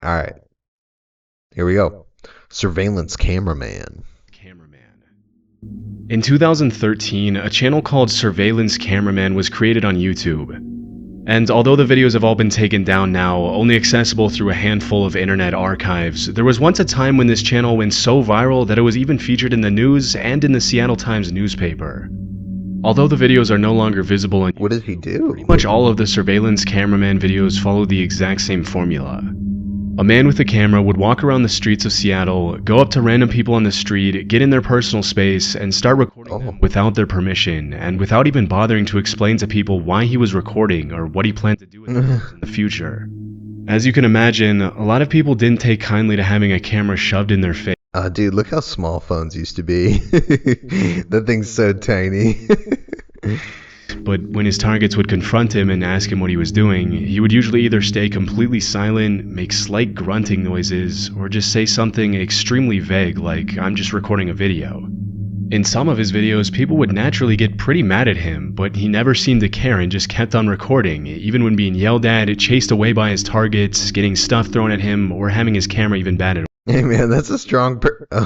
All right, here we go. Surveillance cameraman. In 2013, a channel called Surveillance Cameraman was created on YouTube. And although the videos have all been taken down now, only accessible through a handful of internet archives, there was once a time when this channel went so viral that it was even featured in the news and in the Seattle Times newspaper. Although the videos are no longer visible on YouTube, What does he do? pretty much all of the Surveillance Cameraman videos follow the exact same formula. A man with a camera would walk around the streets of Seattle, go up to random people on the street, get in their personal space, and start recording them without their permission, and without even bothering to explain to people why he was recording or what he planned to do with them in the future. As you can imagine, a lot of people didn't take kindly to having a camera shoved in their face. Dude, look how small phones used to be. That thing's so tiny. But when his targets would confront him and ask him what he was doing, he would usually either stay completely silent, make slight grunting noises, or just say something extremely vague like, "I'm just recording a video." In some of his videos, people would naturally get pretty mad at him, but he never seemed to care and just kept on recording, even when being yelled at, chased away by his targets, getting stuff thrown at him, or having his camera even batted. Hey man, that's a strong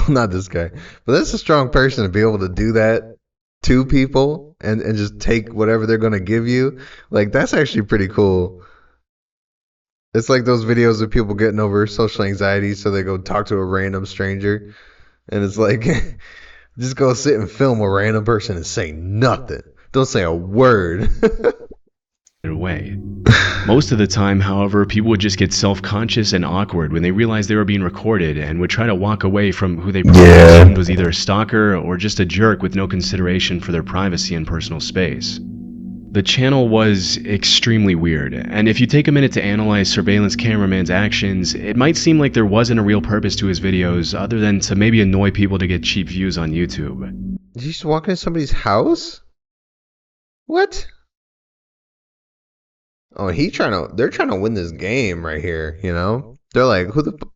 not this guy, but that's a strong person to be able to do that to people and just take whatever they're going to give you. Like, that's actually pretty cool. It's like those videos of people getting over social anxiety, so they go talk to a random stranger, and it's like, just go sit and film a random person and say nothing. Don't say a word. Away. Most of the time, however, people would just get self-conscious and awkward when they realized they were being recorded and would try to walk away from who they assumed was either a stalker or just a jerk with no consideration for their privacy and personal space. The channel was extremely weird, and if you take a minute to analyze Surveillance Cameraman's actions, it might seem like there wasn't a real purpose to his videos other than to maybe annoy people to get cheap views on YouTube. Did you just walk into somebody's house? What? Oh, they're trying to win this game right here, you know? They're like,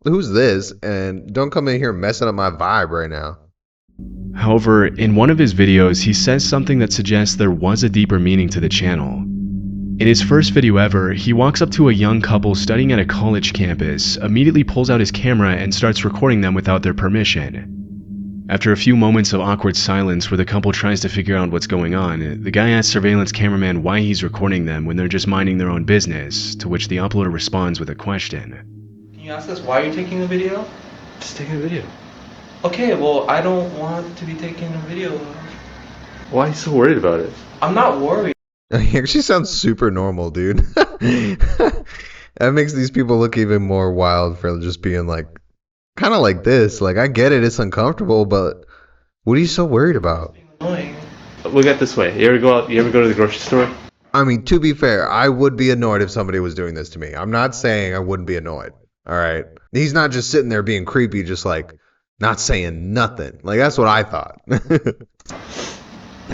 who's this? And don't come in here messing up my vibe right now. However, in one of his videos, he says something that suggests there was a deeper meaning to the channel. In his first video ever, he walks up to a young couple studying at a college campus, immediately pulls out his camera and starts recording them without their permission. After a few moments of awkward silence where the couple tries to figure out what's going on, the guy asks Surveillance Cameraman why he's recording them when they're just minding their own business, to which the uploader responds with a question. Can you ask us why you're taking the video? Just taking a video. Okay, well, I don't want to be taking a video. Why are you so worried about it? I'm not worried. He actually sounds super normal, dude. That makes these people look even more wild for just being like, kind of like this. Like, I get it, it's uncomfortable, but what are you so worried about? Annoying. Look at it this way. You ever go to the grocery store? I mean, to be fair, I would be annoyed if somebody was doing this to me. I'm not saying I wouldn't be annoyed. All right. He's not just sitting there being creepy, just like not saying nothing. Like, that's what I thought. You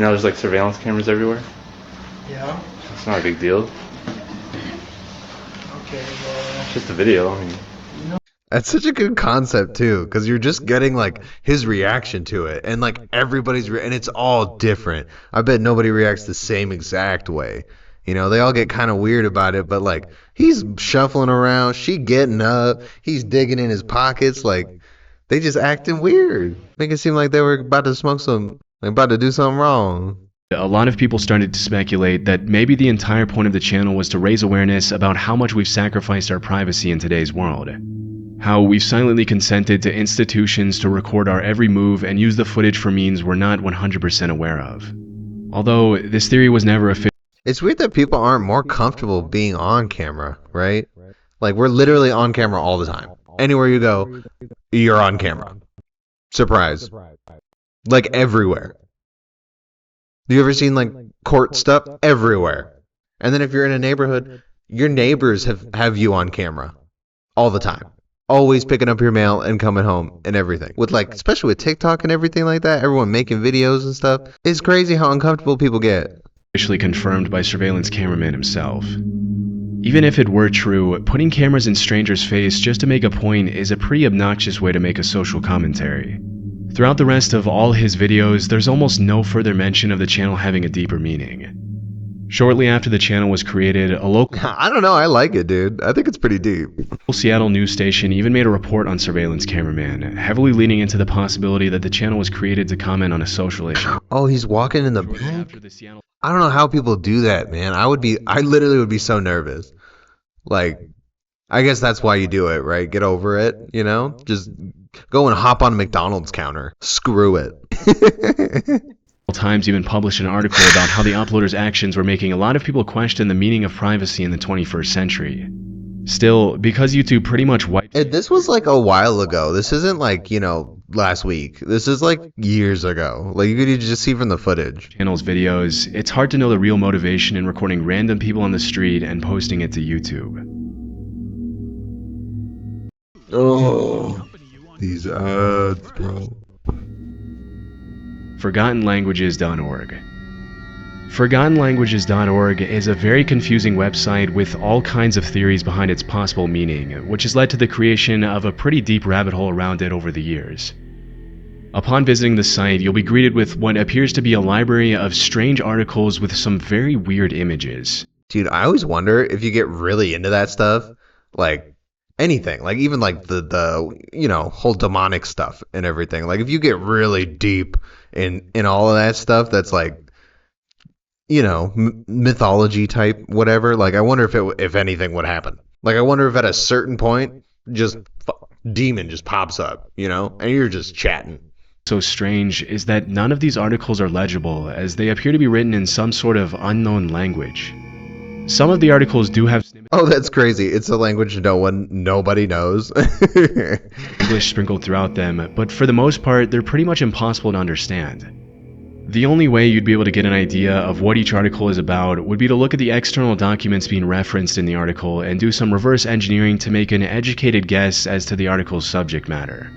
know, there's like surveillance cameras everywhere. Yeah? It's not a big deal. Okay, well... It's just a video. I mean, That's such a good concept too, because you're just getting like his reaction to it, and like everybody's and it's all different. I bet nobody reacts the same exact way. You know, they all get kind of weird about it, but like he's shuffling around, she getting up, he's digging in his pockets, like they just acting weird, make it seem like they were about to smoke some, like about to do something wrong. A lot of people started to speculate that maybe the entire point of the channel was to raise awareness about how much we've sacrificed our privacy in today's world. How we've silently consented to institutions to record our every move and use the footage for means we're not 100% aware of. Although this theory was never official. It's weird that people aren't more comfortable being on camera, right? Like, we're literally on camera all the time. Anywhere you go, you're on camera. Surprise. Like, everywhere. You ever seen, like, court stuff? Everywhere. And then if you're in a neighborhood, your neighbors have you on camera. All the time. Always picking up your mail and coming home and everything. With like, especially with TikTok and everything like that, everyone making videos and stuff. It's crazy how uncomfortable people get. Officially confirmed by Surveillance Cameraman himself. Even if it were true, putting cameras in strangers' face just to make a point is a pretty obnoxious way to make a social commentary. Throughout the rest of all his videos, there's almost no further mention of the channel having a deeper meaning. Shortly after the channel was created, a local I don't know. I like it, dude. I think it's pretty deep. Seattle news station even made a report on Surveillance Cameraman, heavily leaning into the possibility that the channel was created to comment on a social issue. Oh, he's walking in the Shortly back? after the Seattle I don't know how people do that, man. I literally would be so nervous. Like, I guess that's why you do it, right? Get over it, you know? Just go and hop on a McDonald's counter. Screw it. Times even published an article about how the uploader's actions were making a lot of people question the meaning of privacy in the 21st century. Still, because YouTube pretty much wiped... This was like a while ago. This isn't like, last week. This is like years ago. Like, you could just see from the footage. channel's videos, it's hard to know the real motivation in recording random people on the street and posting it to YouTube. Oh, these ads, bro. ForgottenLanguages.org. ForgottenLanguages.org is a very confusing website with all kinds of theories behind its possible meaning, which has led to the creation of a pretty deep rabbit hole around it over the years. Upon visiting the site, you'll be greeted with what appears to be a library of strange articles with some very weird images. Dude, I always wonder if you get really into that stuff, like anything, like even like the whole demonic stuff and everything. Like if you get really deep in all of that stuff, that's like, mythology type, whatever. Like I wonder if anything would happen. Like I wonder if at a certain point, just demon just pops up, and you're just chatting. So strange is that none of these articles are legible, as they appear to be written in some sort of unknown language. Some of the articles do have snippets. Oh, that's crazy. It's a language nobody knows. English sprinkled throughout them, but for the most part, they're pretty much impossible to understand. The only way you'd be able to get an idea of what each article is about would be to look at the external documents being referenced in the article and do some reverse engineering to make an educated guess as to the article's subject matter.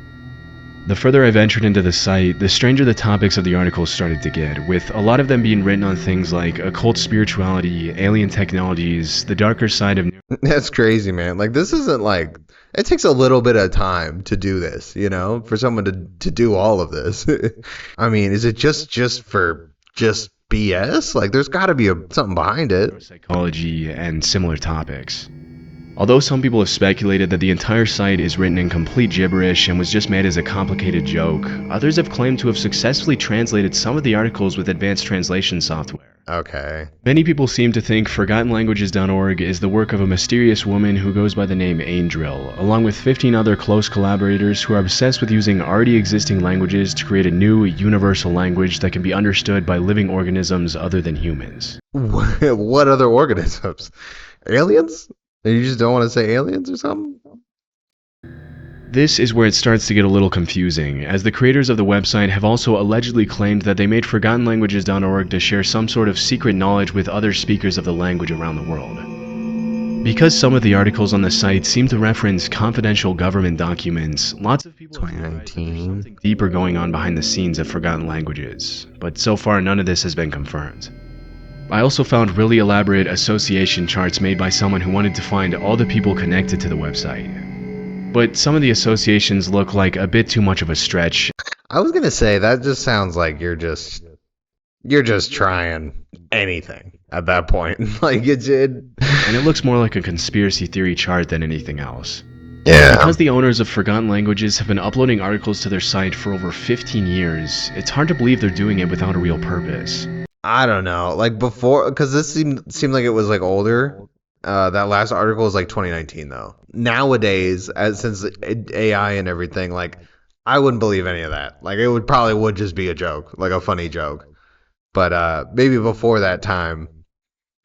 The further I ventured into the site, the stranger the topics of the articles started to get, with a lot of them being written on things like occult spirituality, alien technologies, the darker side of... That's crazy, man. Like, this isn't like... It takes a little bit of time to do this, for someone to do all of this. I mean, is it just for BS? Like, there's got to be something behind it. Psychology and similar topics. Although some people have speculated that the entire site is written in complete gibberish and was just made as a complicated joke, others have claimed to have successfully translated some of the articles with advanced translation software. Okay. Many people seem to think ForgottenLanguages.org is the work of a mysterious woman who goes by the name Angel, along with 15 other close collaborators who are obsessed with using already existing languages to create a new, universal language that can be understood by living organisms other than humans. What other organisms? Aliens? You just don't want to say aliens or something? This is where it starts to get a little confusing, as the creators of the website have also allegedly claimed that they made ForgottenLanguages.org to share some sort of secret knowledge with other speakers of the language around the world. Because some of the articles on the site seem to reference confidential government documents, lots of people have realized that there's something deeper going on behind the scenes of Forgotten Languages, but so far none of this has been confirmed. I also found really elaborate association charts made by someone who wanted to find all the people connected to the website. But some of the associations look like a bit too much of a stretch. I was gonna say, that just sounds like you're just trying anything at that point. Like it did. And it looks more like a conspiracy theory chart than anything else. Yeah. Because the owners of Forgotten Languages have been uploading articles to their site for over 15 years, it's hard to believe they're doing it without a real purpose. I don't know. Like before, because this seemed like it was like older. That last article was like 2019 though. Nowadays, since AI and everything, like I wouldn't believe any of that. Like it would just be a joke, like a funny joke. But maybe before that time,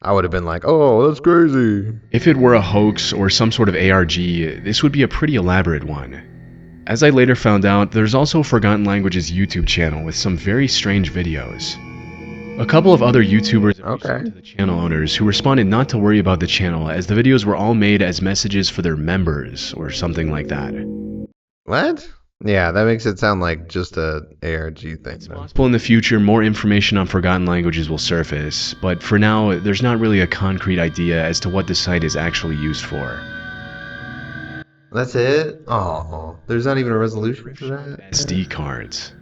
I would have been like, oh, that's crazy. If it were a hoax or some sort of ARG, this would be a pretty elaborate one. As I later found out, there's also Forgotten Languages YouTube channel with some very strange videos. A couple of other YouTubers reached out to the channel owners who responded not to worry about the channel as the videos were all made as messages for their members or something like that. What? Yeah, that makes it sound like just a ARG thing. It's possible in the future more information on Forgotten Languages will surface, but for now there's not really a concrete idea as to what the site is actually used for. That's it? Oh, there's not even a resolution for that? SD cards.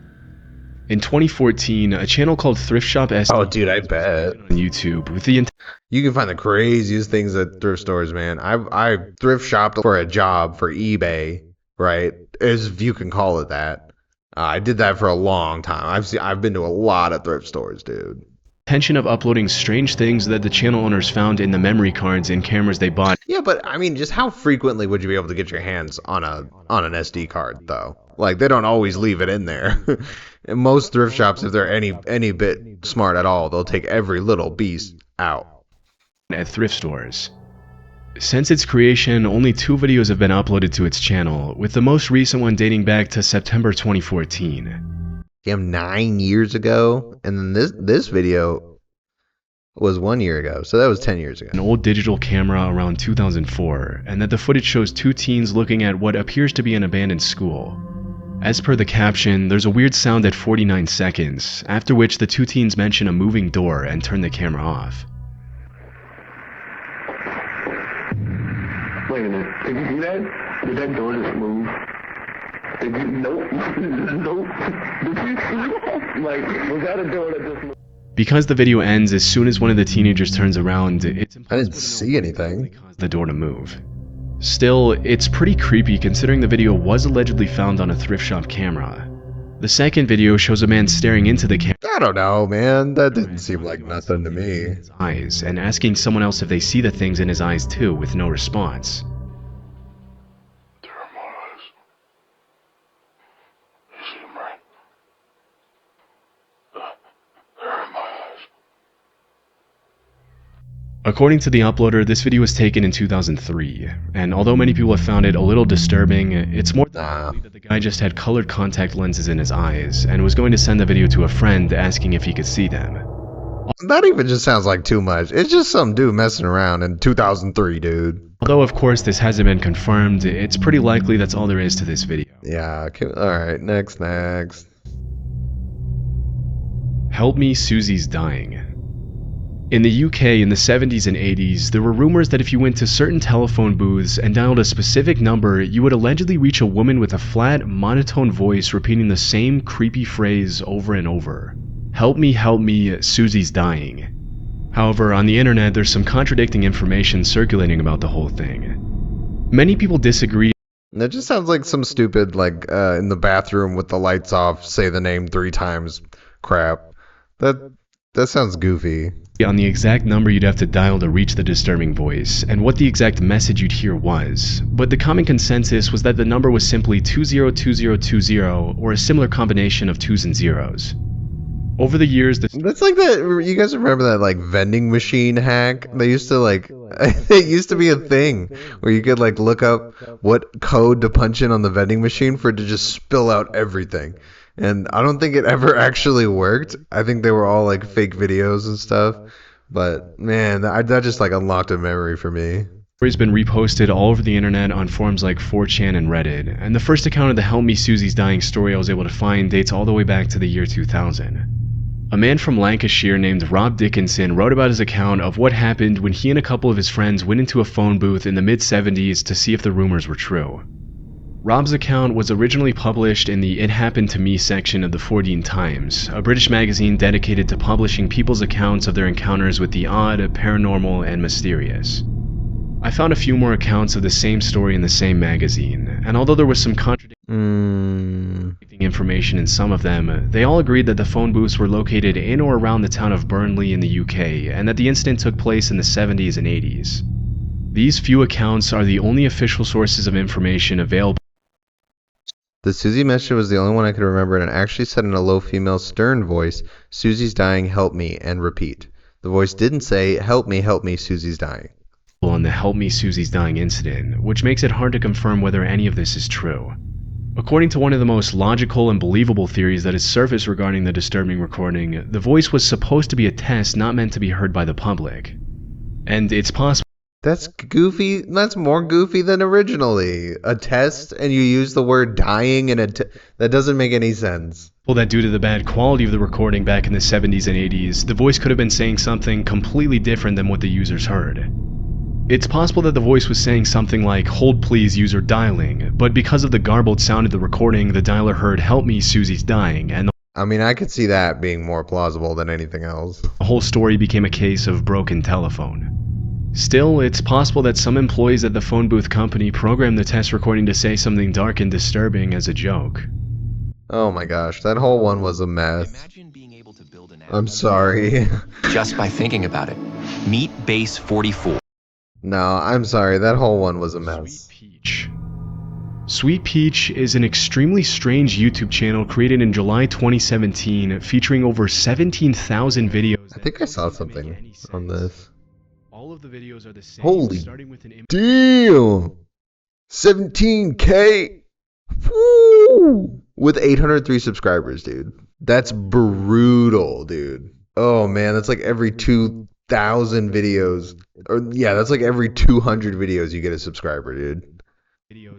In 2014, a channel called Thrift Shop SD Oh, dude, I bet. on YouTube with the You can find the craziest things at thrift stores, man. I thrift shopped for a job for eBay, right? If you can call it that. I did that for a long time. I've been to a lot of thrift stores, dude. intention of uploading strange things that the channel owners found in the memory cards and cameras they bought. Yeah, but I mean, just how frequently would you be able to get your hands on an SD card, though? Like, they don't always leave it in there. And most thrift shops, if they're any bit smart at all, they'll take every little piece out. At thrift stores. Since its creation, only 2 videos have been uploaded to its channel, with the most recent one dating back to September 2014. Damn, 9 years ago, and then this video was 1 year ago, so that was 10 years ago. An old digital camera around 2004, and that the footage shows 2 teens looking at what appears to be an abandoned school. As per the caption, there's a weird sound at 49 seconds, after which the 2 teens mention a moving door and turn the camera off. Wait a minute. Did you do that? Did that door just move? Did you? Nope. Nope. Did you see that? Like, was that a door that just moved? Because the video ends as soon as one of the teenagers turns around, it's I didn't see anything. cause the door to move. Still, it's pretty creepy considering the video was allegedly found on a thrift shop camera. The second video shows a man staring into the camera I don't know, man. That didn't seem like nothing to me. his eyes and asking someone else if they see the things in his eyes too, with no response. There are my eyes. You see them, right? There are my eyes. According to the uploader, this video was taken in 2003, and although many people have found it a little disturbing, it's more likely that the guy just had colored contact lenses in his eyes and was going to send the video to a friend asking if he could see them. That even just sounds like too much. It's just some dude messing around in 2003, dude. Although of course this hasn't been confirmed, it's pretty likely that's all there is to this video. Yeah, alright, next. Help me, Susie's dying. In the UK in the 70s and 80s, there were rumors that if you went to certain telephone booths and dialed a specific number, you would allegedly reach a woman with a flat, monotone voice repeating the same creepy phrase over and over. Help me, Susie's dying. However, on the internet there's some contradicting information circulating about the whole thing. Many people disagree. That just sounds like some stupid, like, in the bathroom with the lights off, say the name 3 times crap. That sounds goofy. On the exact number you'd have to dial to reach the disturbing voice, and what the exact message you'd hear was, but the common consensus was that the number was simply 202020 or a similar combination of 2s and 0s. Over the years, That's like that. You guys remember that like vending machine hack? They used to like. It used to be a thing where you could like look up what code to punch in on the vending machine for it to just spill out everything. And I don't think it ever actually worked. I think they were all like fake videos and stuff. But man, that just like unlocked a memory for me. Story's been reposted all over the internet on forums like 4chan and Reddit, and the first account of the Help Me Susie's Dying story I was able to find dates all the way back to the year 2000. A man from Lancashire named Rob Dickinson wrote about his account of what happened when he and a couple of his friends went into a phone booth in the mid-70s to see if the rumors were true. Rob's account was originally published in the It Happened to Me section of the 14 Times, a British magazine dedicated to publishing people's accounts of their encounters with the odd, paranormal, and mysterious. I found a few more accounts of the same story in the same magazine, and although there was some contradicting information in some of them, they all agreed that the phone booths were located in or around the town of Burnley in the UK, and that the incident took place in the 70s and 80s. These few accounts are the only official sources of information available. The Susie message was the only one I could remember, and it actually said in a low female stern voice, "Susie's dying, help me," and repeat. The voice didn't say, help me, Susie's dying." On the Help Me Susie's Dying incident, which makes it hard to confirm whether any of this is true. According to one of the most logical and believable theories that has surfaced regarding the disturbing recording, the voice was supposed to be a test not meant to be heard by the public. And it's possible That's goofy. That's more goofy than originally. A test, and you use the word dying in that doesn't make any sense. that due to the bad quality of the recording back in the 70s and 80s, the voice could have been saying something completely different than what the users heard. It's possible that the voice was saying something like, "Hold please, user dialing," but because of the garbled sound of the recording, the dialer heard, "Help me, Susie's dying," and I mean, I could see that being more plausible than anything else. The whole story became a case of broken telephone. Still, it's possible that some employees at the phone booth company programmed the test recording to say something dark and disturbing as a joke. Oh my gosh, that whole one was a mess. I'm sorry. Just by thinking about it. Meet Base 44. No, I'm sorry, that whole one was a mess. Sweet Peach. Sweet Peach is an extremely strange YouTube channel created in July 2017 featuring over 17,000 videos. I think I saw something on this. All of the videos are the same, Holy starting with an image. damn! 17K! Woo! With 803 subscribers, dude. That's brutal, dude. Oh man, that's like every 2,000 videos. Or yeah, that's like every 200 videos you get a subscriber, dude.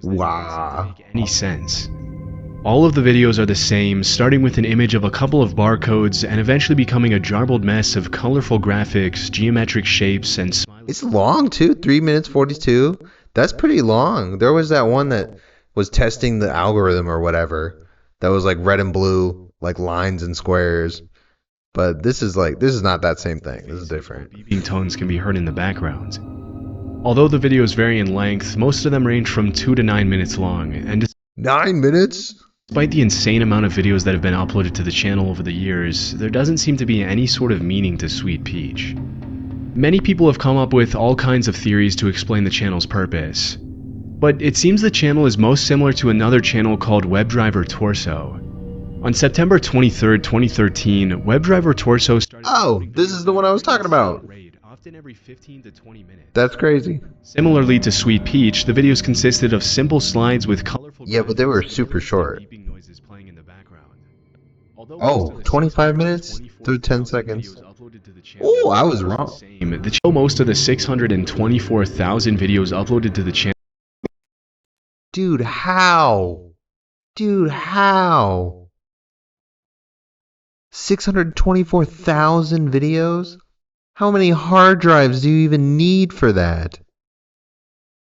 Wow. Make any sense. All of the videos are the same, starting with an image of a couple of barcodes and eventually becoming a jarbled mess of colorful graphics, geometric shapes, and smileys. It's long too, 3 minutes 42. That's pretty long. There was that one that was testing the algorithm or whatever. That was like red and blue, like lines and squares. But this is not that same thing. This is different. Beeping tones can be heard in the background. Although the videos vary in length, most of them range from 2 to 9 minutes long, and 9 minutes? despite the insane amount of videos that have been uploaded to the channel over the years, there doesn't seem to be any sort of meaning to Sweet Peach. Many people have come up with all kinds of theories to explain the channel's purpose, but it seems the channel is most similar to another channel called WebDriver Torso. On September 23, 2013, WebDriver Torso started... Oh, this is the one I was talking about. Often every 15 to 20 minutes. That's crazy. Similarly to Sweet Peach, the videos consisted of simple slides with colorful... Yeah, but they were super short. Beeping noises playing in the background. Although Oh, most of the 25 minutes? 24,000 Through 10 seconds. videos uploaded to the channel Oh, I was are the wrong. same. Most of the 624,000 videos uploaded to the channel. Dude, how? Dude, how? 624,000 videos? How many hard drives do you even need for that?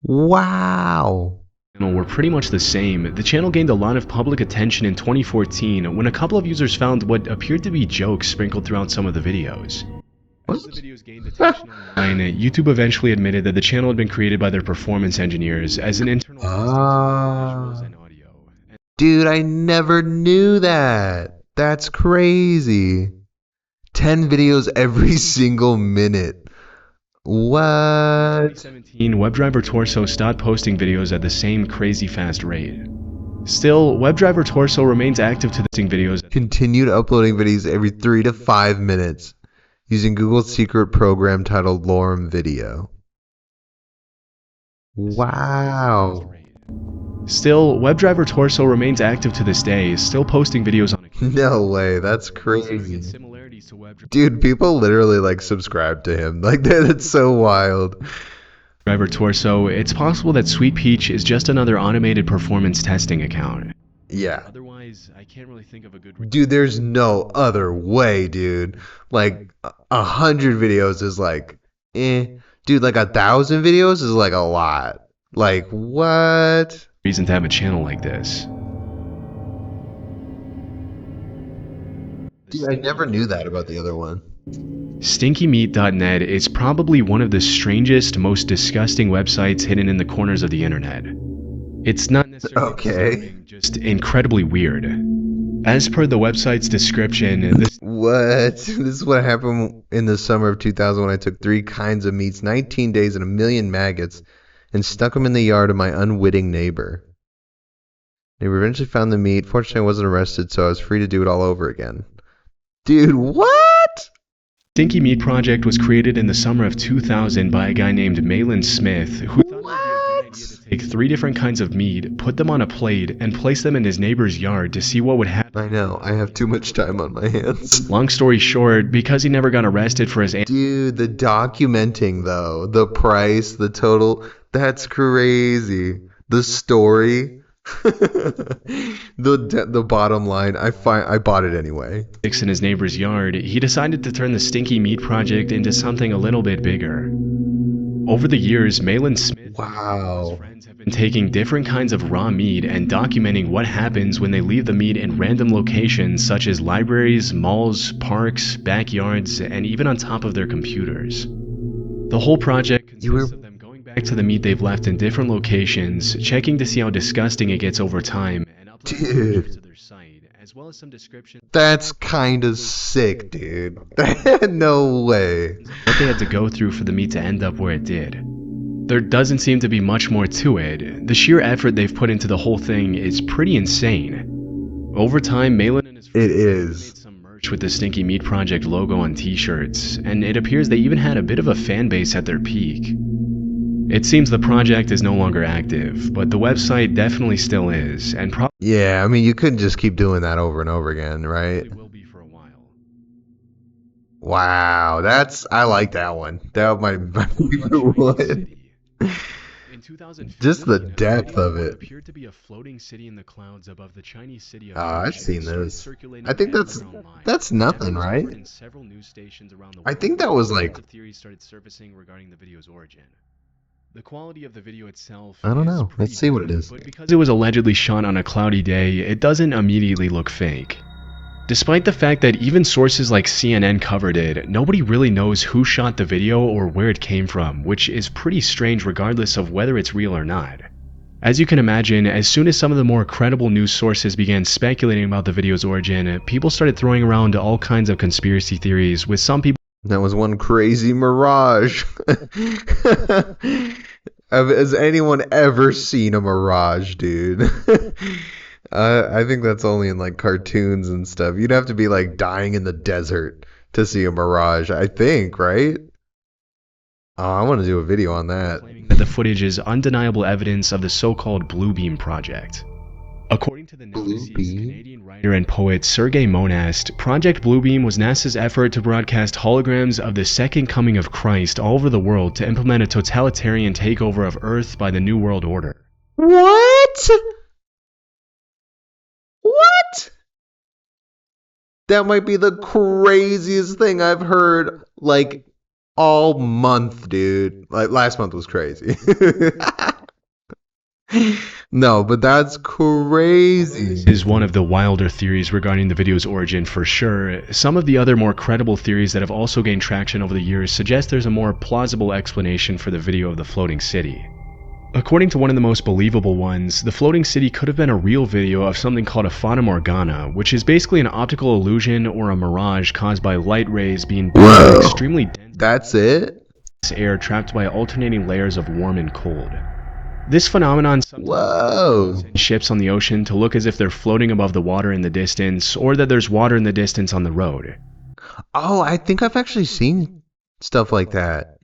Wow. Were pretty much the same. The channel gained a lot of public attention in 2014 when a couple of users found what appeared to be jokes sprinkled throughout some of the videos. As the videos gained attention online, YouTube eventually admitted that the channel had been created by their performance engineers as an internal visuals and audio. Dude, I never knew that. That's crazy. 10 videos every single minute. What? 2017, WebDriver Torso stopped posting videos at the same crazy fast rate. Still, WebDriver Torso remains active to posting videos. Continued uploading videos every 3 to 5 minutes using Google's secret program titled Lorem Video. Wow. Still, WebDriver Torso remains active to this day, still posting videos on occasion. No way, that's crazy. Similarities to WebDriver Dude, people literally like subscribe to him. Like that's so wild. Torso, it's possible that Sweet Peach is just another automated performance testing account. Yeah. Otherwise, I can't really think of a good... Dude, there's no other way, dude. Like 100 videos is like, eh. Dude, like 1,000 videos is like a lot. Like what? reason to have a channel like this. Dude, I never knew that about the other one. StinkyMeat.net is probably one of the strangest, most disgusting websites hidden in the corners of the internet. It's not necessarily disturbing, just incredibly weird. As per the website's description, this... What? This is what happened in the summer of 2000 when I took 3 kinds of meats, 19 days, and 1 million maggots, and stuck them in the yard of my unwitting neighbor. Neighbor eventually found the meat. Fortunately, I wasn't arrested, so I was free to do it all over again. Dude, what? Stinky Meat Project was created in the summer of 2000 by a guy named Malin Smith, who thought it would be a good idea to take 3 different kinds of meat, put them on a plate, and place them in his neighbor's yard to see what would happen. I know, I have too much time on my hands. Long story short, because he never got arrested for his... Dude, the documenting though, the price, the total, that's crazy. The story, the bottom line, I bought it anyway. In his neighbor's yard, he decided to turn the Stinky Meat Project into something a little bit bigger. Over the years, Malin Smith and his Wow. friends have been taking different kinds of raw meat and documenting what happens when they leave the meat in random locations such as libraries, malls, parks, backyards, and even on top of their computers. The whole project consists of them going back to the meat they've left in different locations, checking to see how disgusting it gets over time, and uploading pictures to their site, as well as some descriptions. That's kind of sick, dude. No way. What they had to go through for the meat to end up where it did. There doesn't seem to be much more to it. The sheer effort they've put into the whole thing is pretty insane. Over time, Malin and his friends made some merch with the Stinky Meat Project logo on t-shirts, and it appears they even had a bit of a fan base at their peak. It seems the project is no longer active, but the website definitely still is, and probably Yeah, I mean, you couldn't just keep doing that over and over again, right? will be for a while. Wow, I like that one. That was my favorite one. In 2015, Just the depth of it. appeared to be a floating city in the clouds above the Chinese city of Oh, I've Shenzhen, seen started this. circulating I think everywhere online. that's nothing, Evidence was right? heard in several news stations around the I world, think that was and like, lots of theories started surfacing regarding the video's origin. The quality of the video itself I don't is know. pretty Let's see what bad, it is. but because it was allegedly shot on a cloudy day, it doesn't immediately look fake. Despite the fact that even sources like CNN covered it, nobody really knows who shot the video or where it came from, which is pretty strange regardless of whether it's real or not. As you can imagine, as soon as some of the more credible news sources began speculating about the video's origin, people started throwing around all kinds of conspiracy theories, with some people that was one crazy mirage. Has anyone ever seen a mirage, dude? I think that's only in like cartoons and stuff. You'd have to be like dying in the desert to see a mirage, I think, right? Oh, I want to do a video on that. claiming that the footage is undeniable evidence of the so-called Blue Beam project. According to the Notices, Beam? Canadian writer and poet Sergei Monast, Project Bluebeam was NASA's effort to broadcast holograms of the second coming of Christ all over the world to implement a totalitarian takeover of Earth by the New World Order. What? What? That might be the craziest thing I've heard, like, all month, dude. Like, last month was crazy. No, but that's crazy. This is one of the wilder theories regarding the video's origin for sure. Some of the other more credible theories that have also gained traction over the years suggest there's a more plausible explanation for the video of the floating city. According to one of the most believable ones, the floating city could have been a real video of something called a fata morgana, which is basically an optical illusion or a mirage caused by light rays being blown in extremely dense That's it? air trapped by alternating layers of warm and cold. This phenomenon sometimes Whoa. causes ships on the ocean to look as if they're floating above the water in the distance, or that there's water in the distance on the road. Oh, I think I've actually seen stuff like that.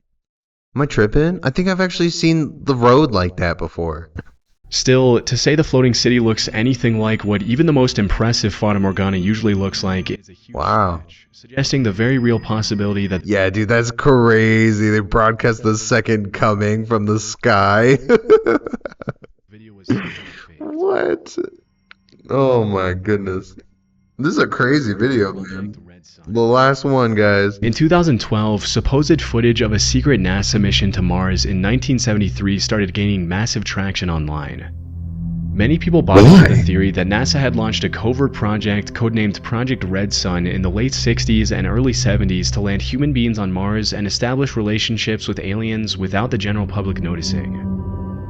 Am I tripping? I think I've actually seen the road like that before. Still, to say the floating city looks anything like what even the most impressive Fata Morgana usually looks like is a huge Wow. stretch, suggesting the very real possibility that Yeah, dude, that's crazy. They broadcast the second coming from the sky. the video was somehow faked. What? Oh my goodness. This is a crazy video, man. The last one, guys. In 2012, supposed footage of a secret NASA mission to Mars in 1973 started gaining massive traction online. Many people bought into the theory that NASA had launched a covert project codenamed Project Red Sun in the late 60s and early 70s to land human beings on Mars and establish relationships with aliens without the general public noticing.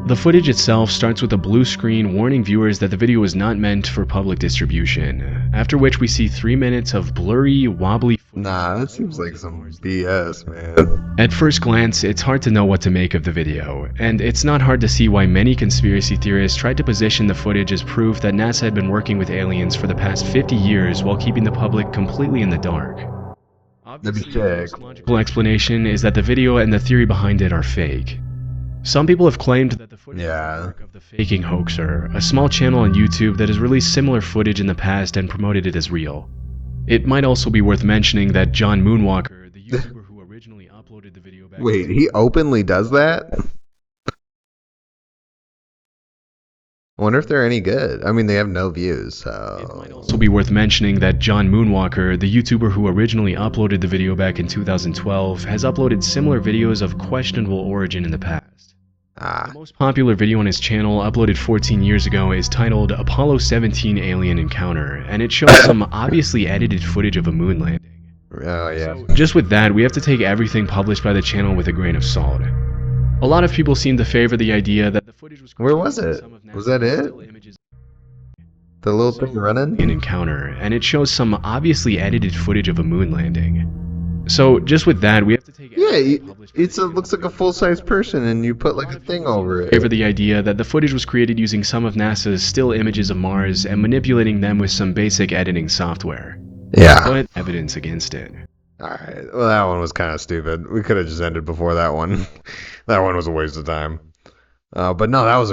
The footage itself starts with a blue screen warning viewers that the video was not meant for public distribution, after which we see 3 minutes of blurry, wobbly footage. Nah, that seems like some BS, man. At first glance, it's hard to know what to make of the video, and it's not hard to see why many conspiracy theorists tried to position the footage as proof that NASA had been working with aliens for the past 50 years while keeping the public completely in the dark. That'd be Obviously, the most sick. logical explanation is that the video and the theory behind it are fake. Some people have claimed that the footage is the work of the Faking Hoaxer, a small channel on YouTube that has released similar footage in the past and promoted it as real. It might also be worth mentioning that John Moonwalker, the YouTuber who originally uploaded the video back Wait, he openly does that? I wonder if they're any good. I mean, they have no views, It might so... also be worth mentioning that John Moonwalker, the YouTuber who originally uploaded the video back in 2012, has uploaded similar videos of questionable origin in the past. The most popular video on his channel, uploaded 14 years ago, is titled Apollo 17 Alien Encounter, and it shows some obviously edited footage of a moon landing. Oh, yeah. So, just with that, we have to take everything published by the channel with a grain of salt. A lot of people seem to favor the idea that the footage was Where was created it? with some of Was NASA's that it? still images The little thing running? an encounter, and it shows some obviously edited footage of a moon landing. So, just with that, we have to take Yeah, everything published by the it channel looks like a with full-size person, and you put like a thing over favor it. the idea that the footage was created using some of NASA's still images of Mars and manipulating them with some basic editing software. Yeah. But evidence against it. Alright, well that one was kind of stupid. We could have just ended before that one. That one was a waste of time. But no, that was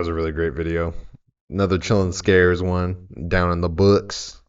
a really great video. Another chillin' scares one, down in the books.